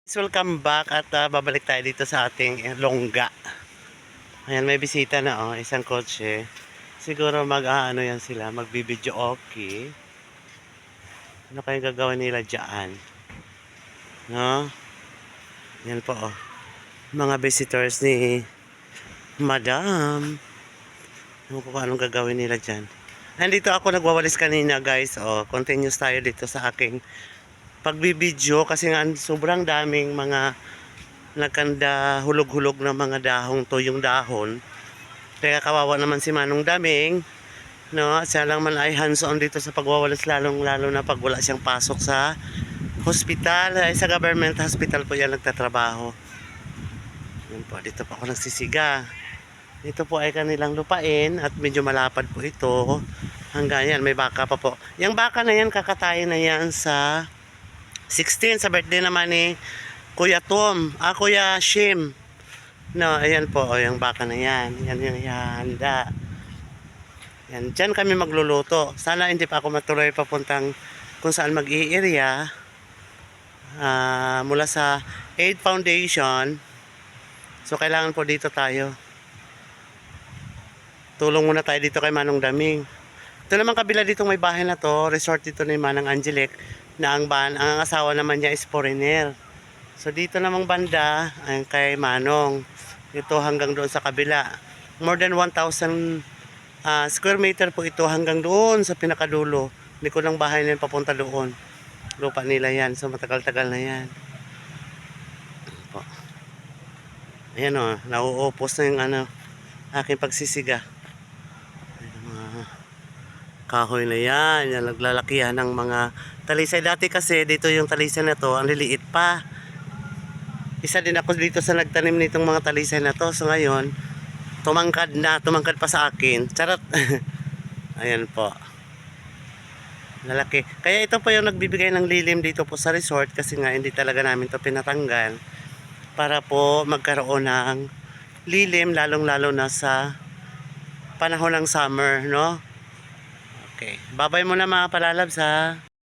Welcome back at babalik tayo dito sa ating longga. Ayan, may bisita na isang kotse. Siguro mag-aano yan sila, magbibideo okay. Ano kaya gagawin nila dyan? No? Yan po mga visitors ni Madam. Ano ko anong gagawin nila dyan. Nandito ako nagwawalis kanina guys. Continuous tayo dito sa aking pagbibideo kasi nga sobrang daming mga nagkanda hulog-hulog na mga dahong to yung dahon. Kaya kawawa naman si Manong Daming, no? Siya lang man ay hands-on dito sa pagwawalis, lalo na pag wala siyang pasok sa hospital, ay sa government hospital po yan nagtatrabaho. Yan po, dito po ako nagsisiga. Dito po ay kanilang lupain at medyo malapad po ito. Hanggang yan, may baka pa po. Yung baka na yan, kakatayin na yan sa 16 sa birthday naman ni Kuya Tom, Kuya Shim. No, ayan po, yung baka na yan. Yan yung handa. Yan, dyan kami magluluto. Sana hindi pa ako matuloy papuntang kung saan mag-i-area. Mula sa Aid Foundation. So, kailangan po dito tayo. Tulong muna tayo dito kay Manong Daming. Ito naman kabila dito may bahay na to. Resort dito ni Manang Angelic. Na ang asawa naman niya is foreigner. So dito namang banda ay kay Manong. Ito hanggang doon sa kabila. More than 1,000 square meter po ito hanggang doon sa pinakadulo. Hindi ko lang bahay na papunta doon. Lupa nila yan. So matagal-tagal na yan. Ayan nauupos na yung aking pagsisiga. Kahoy na yan. Yan naglalakihan ng mga talisay. Dati kasi dito yung talisay na to, ang liliit pa. Isa din ako dito sa nagtanim nitong mga talisay na to. So ngayon, tumangkad pa sa akin. Charot. Ayan po. Lalaki. Kaya ito po yung nagbibigay ng lilim dito po sa resort kasi nga hindi talaga namin to pinatanggal para po magkaroon ng lilim lalong-lalo na sa panahon ng summer, no? Okay. Babay muna mga palalabs ha.